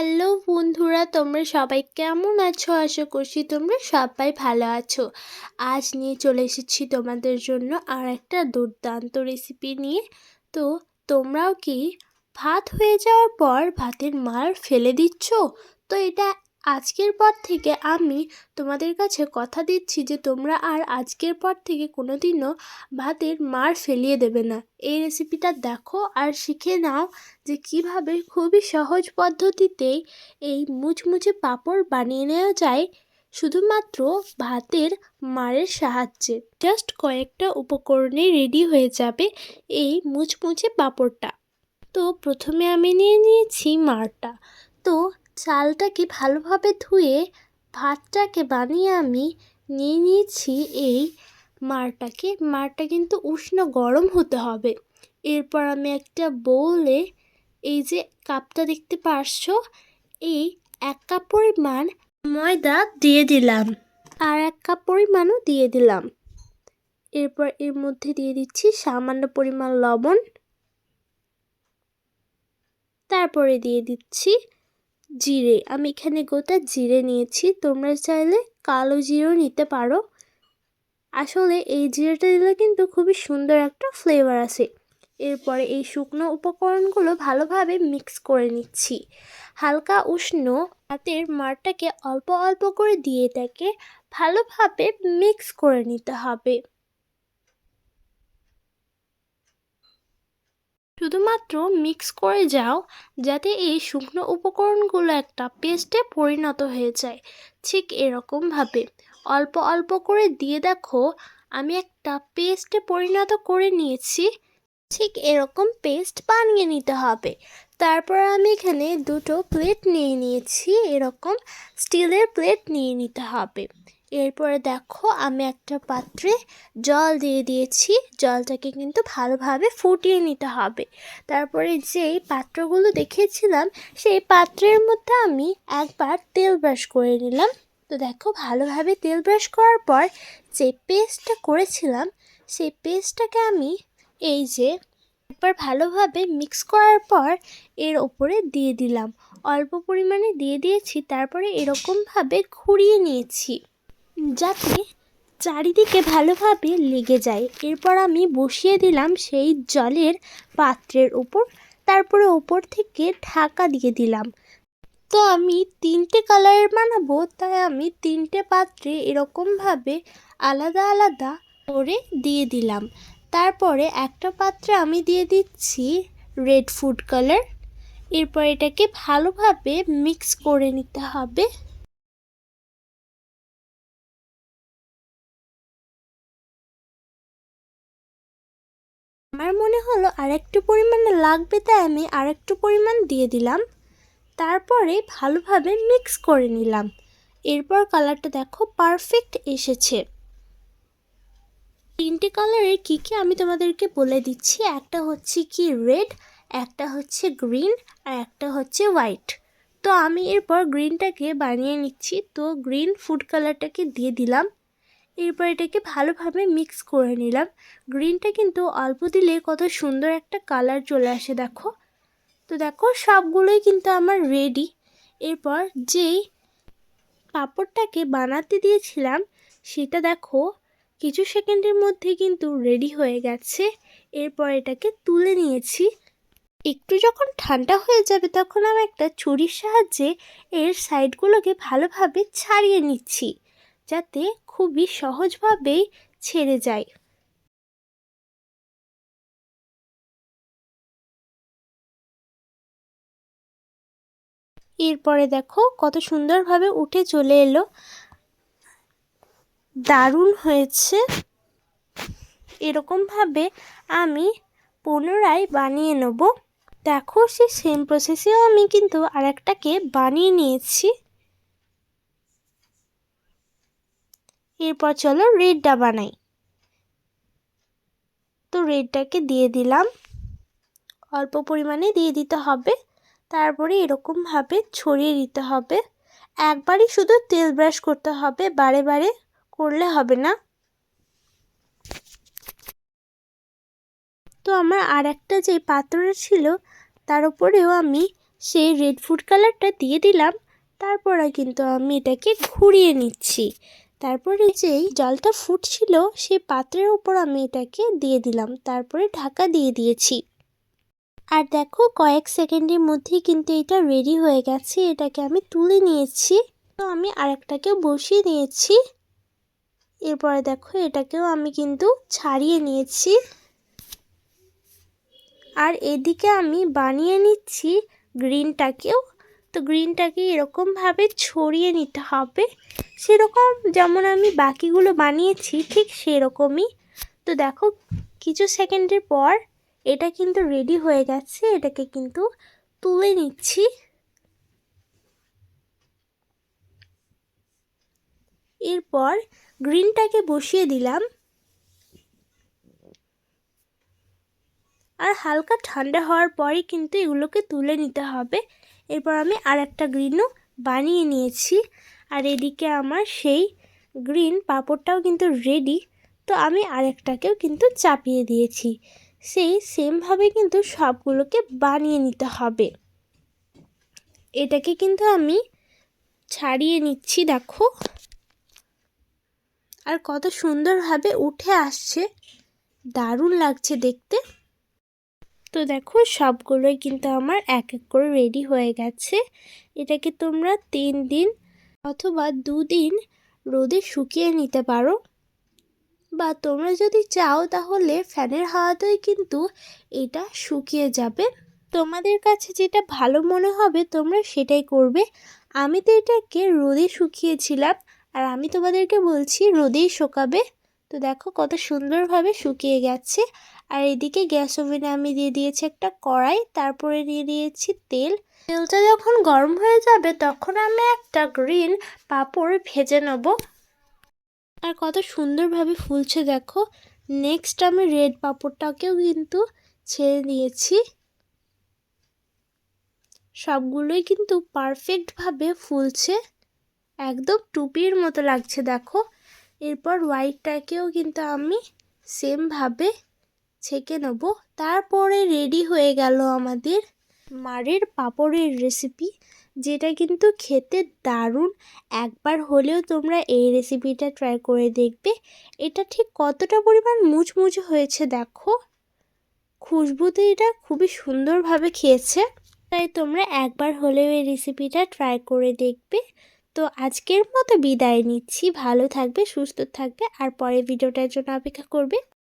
Hello বন্ধুরা, তোমরা সবাই কেমন আছো? আশা করছি তোমরা সবাই ভালো আছো। আজ নিয়ে চলে এসেছি তোমাদের জন্য আর একটা দুর্দান্ত রেসিপি নিয়ে। তো তোমরাও কি ভাত হয়ে যাওয়ার পর ভাতের মার ফেলে দিচ্ছ? তো এটা আজকের পর থেকে আমি তোমাদের কাছে কথা দিচ্ছি যে তোমরা আর আজকের পর থেকে কোনোদিনও ভাতের মার ফেলিয়ে দেবে না। এই রেসিপিটা দেখো আর শিখে নাও যে কিভাবে খুবই সহজ পদ্ধতিতেই এই মুচমুচে পাঁপড় বানিয়ে নেওয়া যায় শুধুমাত্র ভাতের মাড়ের সাহায্যে। জাস্ট কয়েকটা উপকরণে রেডি হয়ে যাবে এই মুচমুচে পাঁপড়টা। তো প্রথমে আমি নিয়ে নিয়েছি মাড়টা। তো চালটাকে ভালোভাবে ধুয়ে ভাতটাকে বানিয়ে আমি নিয়ে নিয়েছি এই মাড়টা কিন্তু উষ্ণ গরম হতে হবে। এরপর আমি একটা বোলে এই যে কাপটা দেখতে পারছো, এই 1 কাপ পরিমাণ ময়দা দিয়ে দিলাম আর 1 কাপ পরিমাণও দিয়ে দিলাম। এরপর এর মধ্যে দিয়ে দিচ্ছি সামান্য পরিমাণ লবণ, তারপরে দিয়ে দিচ্ছি জিরে। আমি এখানে গোটা জিরে নিয়েছি, তোমরা চাইলে কালো জিরেও নিতে পারো। আসলে এই জিরেটা দিলে কিন্তু খুবই সুন্দর একটা ফ্লেভার আসে। এরপরে এই শুকনো উপকরণগুলো ভালোভাবে মিক্স করে নিচ্ছি। হালকা উষ্ণ ভাতের মাড়টাকে অল্প অল্প করে দিয়ে এটাকে ভালোভাবে মিক্স করে নিতে হবে। শুধুমাত্র মিক্স করে যাও যাতে এই শুকনো উপকরণগুলো একটা পেস্টে পরিণত হয়ে যায়। ঠিক এরকমভাবে অল্প অল্প করে দিয়ে দেখো আমি একটা পেস্টে পরিণত করে নিয়েছি। ঠিক এরকম পেস্ট বানিয়ে নিতে হবে। তারপর আমি এখানে 2টো প্লেট নিয়ে নিয়েছি, এরকম স্টিলের প্লেট নিয়ে নিতে হবে। এরপরে দেখো আমি একটা পাত্রে জল দিয়ে দিয়েছি, জলটাকে কিন্তু ভালোভাবে ফুটিয়ে নিতে হবে। তারপরে যেই পাত্রগুলো দেখিয়েছিলাম সেই পাত্রের মধ্যে আমি একবার তেল ব্রাশ করে নিলাম। তো দেখো ভালোভাবে তেল ব্রাশ করার পর যে পেস্টটা করেছিলাম সেই পেস্টটাকে আমি এই যে একবার ভালোভাবে মিক্স করার পর এর ওপরে দিয়ে দিলাম। অল্প পরিমাণে দিয়ে দিয়েছি, তারপরে এরকমভাবে ঘুরিয়ে নিয়েছি যাতে চারিদিকে ভালোভাবে লেগে যায়। এরপর আমি বসিয়ে দিলাম সেই জলের পাত্রের উপর, তারপরে ওপর থেকে ঢাকা দিয়ে দিলাম। তো আমি 3টে কালারের বানাবো, তাই আমি 3টে পাত্রে এরকমভাবে আলাদা আলাদা করে দিয়ে দিলাম। তারপরে একটা পাত্রে আমি দিয়ে দিচ্ছি রেড ফুড কালার। এরপর এটাকে ভালোভাবে মিক্স করে নিতে হবে। আমার মনে হলো আরেকটু পরিমাণে লাগবে, তাই আমি আরেকটু পরিমাণ দিয়ে দিলাম। তারপরে ভালোভাবে মিক্স করে নিলাম। এরপর কালারটা দেখো পারফেক্ট এসেছে। 3টে কালারের কী কী আমি তোমাদেরকে বলে দিচ্ছি। একটা হচ্ছে কি রেড, একটা হচ্ছে গ্রিন আর একটা হচ্ছে হোয়াইট। তো আমি এরপর গ্রিনটাকে বানিয়ে নিচ্ছি। তো গ্রিন ফুড কালারটাকে দিয়ে দিলাম। এরপর এটাকে ভালোভাবে মিক্স করে নিলাম। গ্রিনটা কিন্তু অল্প দিলে কত সুন্দর একটা কালার চলে আসে দেখো। তো দেখো সবগুলোই কিন্তু আমার রেডি। এরপর যেই পাঁপড়টাকে বানাতে দিয়েছিলাম সেটা দেখো কিছু সেকেন্ডের মধ্যে কিন্তু রেডি হয়ে গেছে। এরপর এটাকে তুলে নিয়েছি। একটু যখন ঠান্ডা হয়ে যাবে তখন আমি একটা ছুরির সাহায্যে এর সাইডগুলোকে ভালোভাবে ছাড়িয়ে নিচ্ছি যাতে খুবই সহজভাবেই ছেড়ে যায়। এরপরে দেখো কত সুন্দরভাবে উঠে চলে এলো, দারুণ হয়েছে। এরকমভাবে আমি পুনরায় বানিয়ে নেব। দেখো সেই সেম প্রসেসেও আমি কিন্তু আরেকটাকে বানিয়ে নিয়েছি। এরপর চলো রেডটা বানাই। তো রেডটাকে দিয়ে দিলাম, অল্প পরিমাণে দিয়ে দিতে হবে। তারপরে এরকমভাবে ছড়িয়ে দিতে হবে। একবারই শুধু তেল ব্রাশ করতে হবে, বারে বারে করলে হবে না। তো আমার আর একটা যে পাত্রটা ছিল তার উপরেও আমি সেই রেড ফুড কালারটা দিয়ে দিলাম। তারপরে কিন্তু আমি এটাকে ঘুরিয়ে নিচ্ছি। তারপরে যেই জলটা ফুটছিল সেই পাত্রের উপর আমি এটাকে দিয়ে দিলাম, তারপরে ঢাকা দিয়ে দিয়েছি। আর দেখো কয়েক সেকেন্ডের মধ্যেই কিন্তু এটা রেডি হয়ে গেছে। এটাকে আমি তুলে নিয়েছি। তো আমি আরেকটাকেও বসিয়ে নিয়েছি। এরপরে দেখো এটাকেও আমি কিন্তু ছাড়িয়ে নিয়েছি। আর এদিকে আমি বানিয়ে নিচ্ছি গ্রিনটাকেও। তো গ্রিনটাকে এরকমভাবে ছড়িয়ে নিতে হবে, সেরকম যেমন আমি বাকিগুলো বানিয়েছি ঠিক সেরকমই। তো দেখো কিছু সেকেন্ডের পর এটা কিন্তু রেডি হয়ে গেছে। এটাকে কিন্তু তুলে নিচ্ছি। এরপর গ্রিনটাকে বসিয়ে দিলাম। আর হালকা ঠান্ডা হওয়ার পরই কিন্তু এগুলোকে তুলে নিতে হবে। এরপর আমি আর একটা গ্রিনও বানিয়ে নিয়েছি। আর এদিকে আমার সেই গ্রিন পাঁপড়টাও কিন্তু রেডি। তো আমি আরেকটাকেও কিন্তু চাপিয়ে দিয়েছি। সেই সেমভাবে কিন্তু সবগুলোকে বানিয়ে নিতে হবে। এটাকে কিন্তু আমি ছাড়িয়ে নিচ্ছি দেখো। আর কত সুন্দরভাবে উঠে আসছে, দারুণ লাগছে দেখতে। তো দেখো সবগুলোই কিন্তু আমার এক এক করে রেডি হয়ে গেছে। এটাকে তোমরা 3 দিন অথবা 2 দিন রোদে শুকিয়ে নিতে পারো, বা তোমরা যদি চাও তাহলে ফ্যানের হাওয়াতেই কিন্তু এটা শুকিয়ে যাবে। তোমাদের কাছে যেটা ভালো মনে হবে তোমরা সেটাই করবে। আমি তো এটাকে রোদে শুকিয়েছিলাম, আর আমি তোমাদেরকে বলছি রোদেই শুকাবে। তো দেখো কত সুন্দরভাবে শুকিয়ে গেছে। আর এদিকে গ্যাস ওভেনে আমি দিয়ে দিয়েছি একটা কড়াই, তারপরে দিয়ে দিয়েছি তেল। তেলটা যখন গরম হয়ে যাবে তখন আমি একটা গ্রিন পাঁপড় ভেজে নেব। আর কত সুন্দরভাবে ফুলছে দেখো। নেক্সট আমি রেড পাঁপড়টাকেও কিন্তু ছেড়ে দিয়েছি। সবগুলোই কিন্তু পারফেক্টভাবে ফুলছে, একদম টুপির মতো লাগছে দেখো। এরপর হোয়াইটটাকেও কিন্তু আমি সেমভাবে ছেঁকে নেব। তারপরে রেডি হয়ে গেল আমাদের মারের পাঁপড়ের রেসিপি, যেটা কিন্তু খেতে দারুণ। একবার হলেও তোমরা এই রেসিপিটা ট্রাই করে দেখবে। এটা ঠিক কতটা পরিমাণ মুচমুচে হয়েছে দেখো। খুশবুতে এটা খুবই সুন্দরভাবে খেয়েছে। তাই তোমরা একবার হলেও এই রেসিপিটা ট্রাই করে দেখবে। তো আজকের মতো বিদায় নিচ্ছি। ভালো থাকবে, সুস্থ থাকবে, আর পরের ভিডিওটার জন্য অপেক্ষা করবে।